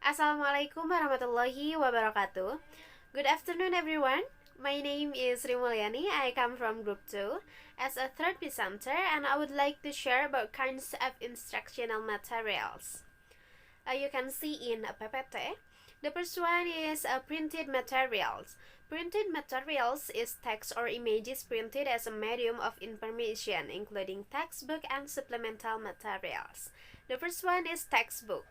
Assalamualaikum warahmatullahi wabarakatuh. Good afternoon, everyone. My name is Mulyani. I come from Group 2 as a third presenter, and I would like to share about kinds of instructional materials. You can see in PPT. The first one is printed materials. Printed materials is text or images printed as a medium of information, including textbook and supplemental materials. The first one is textbook.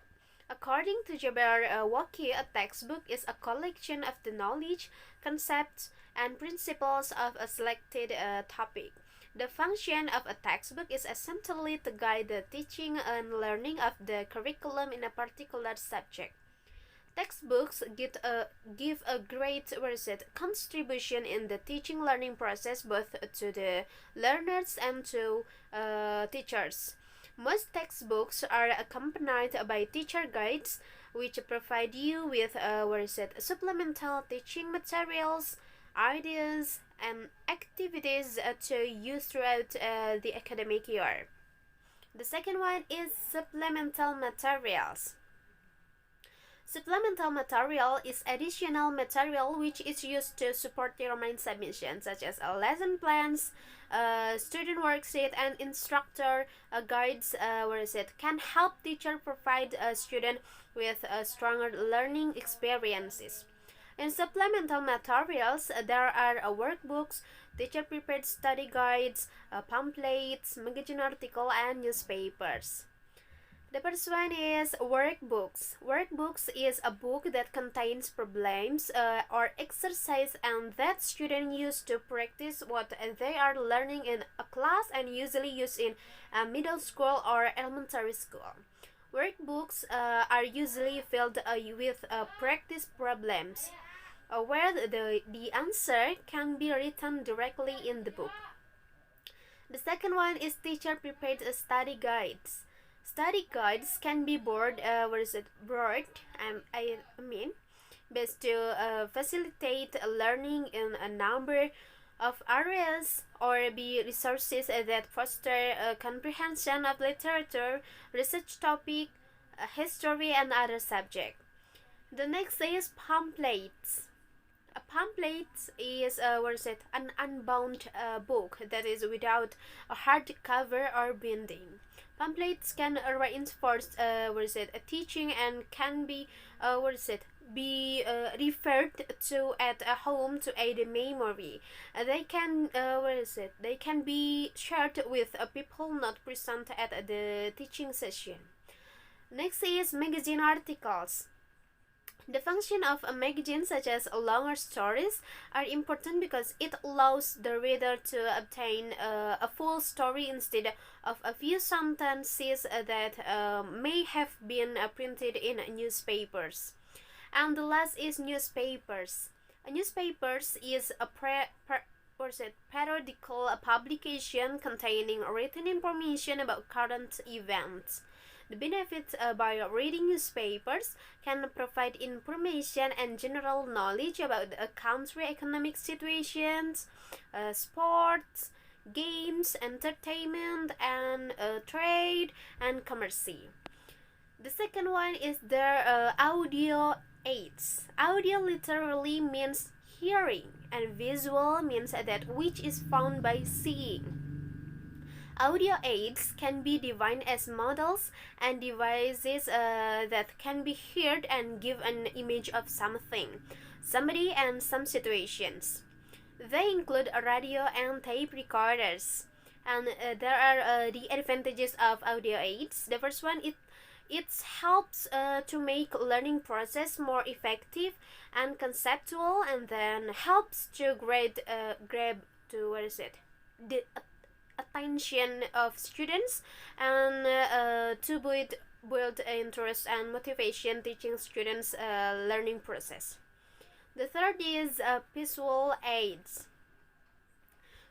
According to Jabberwocky, a textbook is a collection of the knowledge, concepts, and principles of a selected topic. The function of a textbook is essentially to guide the teaching and learning of the curriculum in a particular subject. Textbooks give a great contribution in the teaching learning process, both to the learners and to teachers. Most textbooks are accompanied by teacher guides, which provide you with supplemental teaching materials, ideas, and activities to use throughout the academic year. The second one is supplemental materials. Supplemental material is additional material which is used to support your main submission, such as lesson plans, student worksheet, and instructor guides can help teacher provide a student with stronger learning experiences. In supplemental materials, there are workbooks, teacher-prepared study guides, pamphlets, magazine article, and newspapers. The first one is workbooks. Workbooks is a book that contains problems or exercise and that students use to practice what they are learning in a class and usually used in middle school or elementary school. Workbooks are usually filled with practice problems where the answer can be written directly in the book. The second one is teacher-prepared study guides. Study guides can be broad, based to facilitate learning in a number of areas or be resources that foster comprehension of literature, research topic, history, and other subjects. The next is pamphlets. A pamphlet is an unbound book that is without a hardcover or binding. Pamphlets can reinforce a teaching and can be referred to at home to aid memory. They can be shared with people not present at the teaching session. Next is magazine articles. The function of a magazine, such as longer stories, are important because it allows the reader to obtain a full story instead of a few sentences that may have been printed in newspapers. And the last is newspapers. Newspapers is a periodical publication containing written information about current events. The benefits by reading newspapers can provide information and general knowledge about the country economic situations, sports, games, entertainment, and trade and commerce. The second one is their audio aids. Audio literally means hearing, and visual means that which is found by seeing. Audio aids can be defined as models and devices that can be heard and give an image of something, somebody, and some situations. They include a radio and tape recorders. And there are the advantages of audio aids. The first one, it helps to make learning process more effective and conceptual, and then helps to grab the attention of students and to build interest and motivation teaching students learning process. The third is visual aids.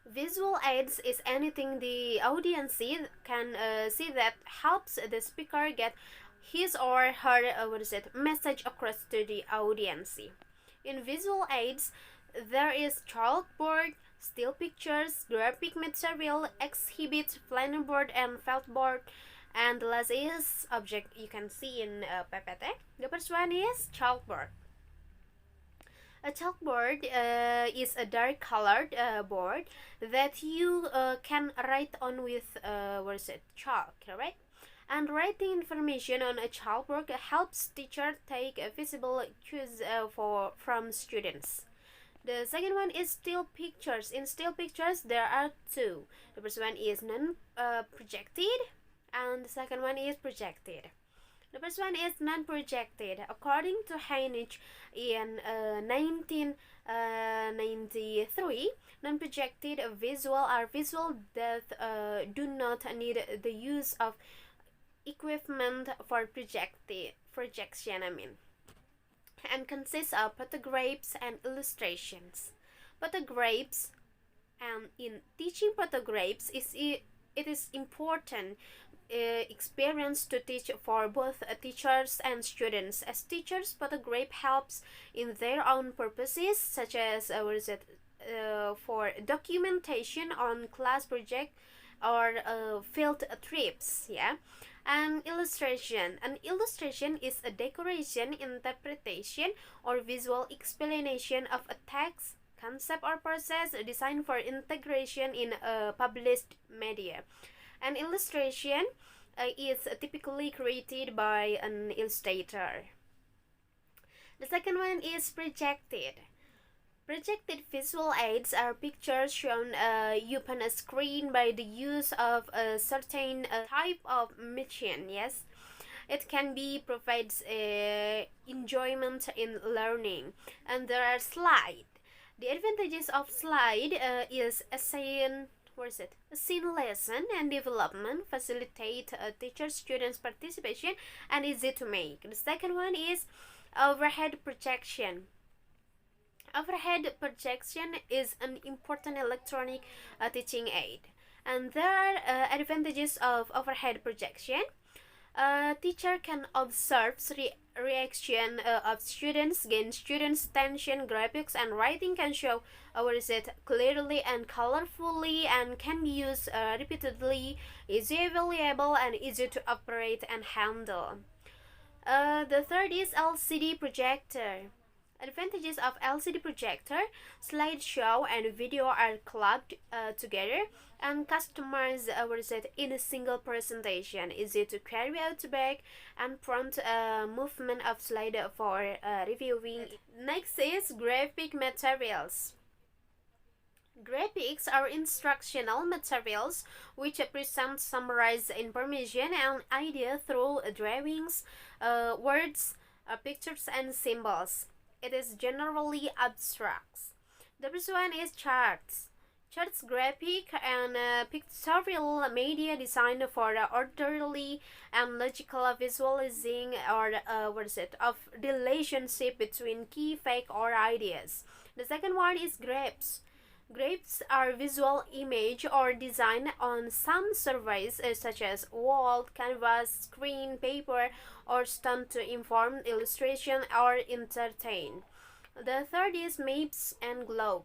Visual aids is anything the audience can see that helps the speaker get his or her message across to the audience. In visual aids, there is chalkboard, still pictures, graphic material, exhibits, planning board, and felt board, And the last is object you can see in PPT. The first one is chalkboard. A chalkboard is a dark colored board that you can write on with what is it, chalk, right? And writing information on a chalkboard helps teacher take visible cues from students. The second one is still pictures. In still pictures, there are two. The first one is non-projected, and the second one is projected. The first one is non-projected. According to Heinrich in 1993, non-projected visual are visual that do not need the use of equipment for projection. And consists of photographs and illustrations. Photographs, and in teaching photographs, it is important experience to teach for both teachers and students. As teachers, photograph helps in their own purposes, such as for documentation on class project or field trips. Yeah. An illustration. An illustration is a decoration, interpretation, or visual explanation of a text, concept, or process designed for integration in a published media. An illustration is typically created by an illustrator. The second one is projected. Projected visual aids are pictures shown upon a screen by the use of a certain type of machine. Yes, it can be provides enjoyment in learning. And there are slide. The advantages of slide is a scene lesson and development, facilitate teacher-students participation, and easy to make. The second one is overhead projection. Overhead projection is an important electronic teaching aid, and there are advantages of overhead projection. A teacher can observe reaction of students, gain students' attention. Graphics and writing can show clearly and colorfully, and can be used repeatedly, easy available, and easy to operate and handle. The third is LCD projector. Advantages of LCD projector: slideshow and video are clubbed together and customized in a single presentation. Easy to carry out back and prompt movement of slide for reviewing. Next is graphic materials. Graphics are instructional materials which present summarized information and idea through drawings, words, pictures, and symbols. It is generally abstract. The first one is charts. Charts, graphic and pictorial media designed for orderly and logical visualizing of relationship between key facts or ideas. The second one is graphs. Graphs are visual image or design on some surface such as wall, canvas, screen, paper, or stone to inform, illustration, or entertain. The third is maps and globe.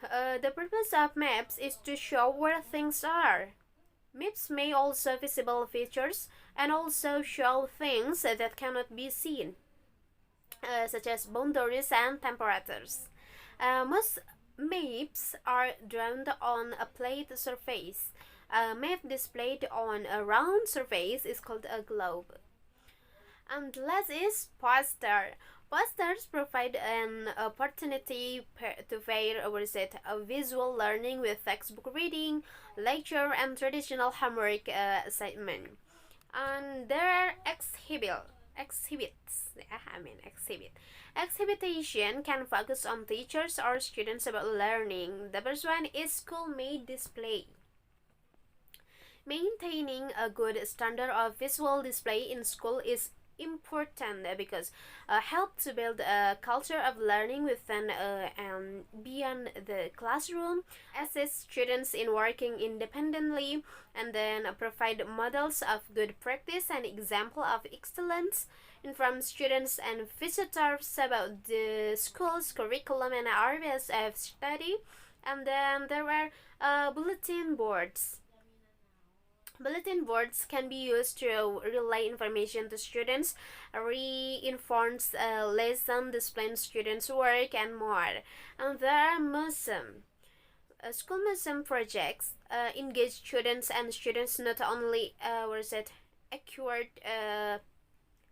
The purpose of maps is to show where things are. Maps may also visible features and also show things that cannot be seen, such as boundaries and temperatures. Most maps are drawn on a plate surface. A map displayed on a round surface is called a globe. And last is poster. Posters provide an opportunity to pair a visual learning with textbook reading, lecture, and traditional homework assignment. And there are exhibits. Exhibition can focus on teachers or students about learning. The first one is school-made display. Maintaining a good standard of visual display in school is important because help to build a culture of learning within and beyond the classroom, assist students in working independently, and then provide models of good practice and example of excellence, inform students and visitors about the school's curriculum and areas of study. And then there were bulletin boards. Bulletin boards can be used to relay information to students, reinforce lesson, display students' work, and more. And there are museum. School museum projects engage students, and students not only acquired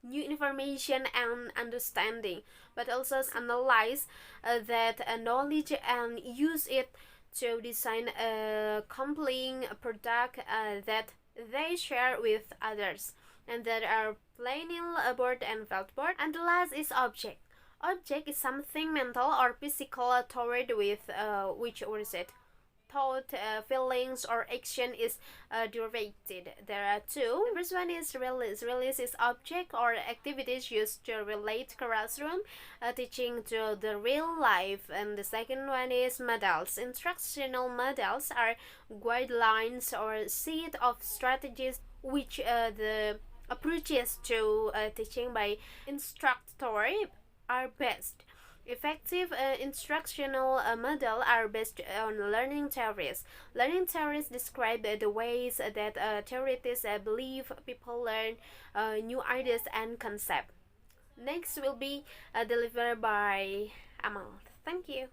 new information and understanding, but also analyze that knowledge and use it to design a compelling product that they share with others. And there are plain board and felt board. And the last is object. Object is something mental or physical toward with which was it thought, feelings, or action is directed. There are two. The first one is release. Release is object or activities used to relate classroom teaching to the real life. And the second one is models. Instructional models are guidelines or set of strategies which the approaches to teaching by instructor are best. Effective instructional models are based on learning theories. Learning theories describe the ways that theorists believe people learn new ideas and concepts. Next will be delivered by Amal. Thank you.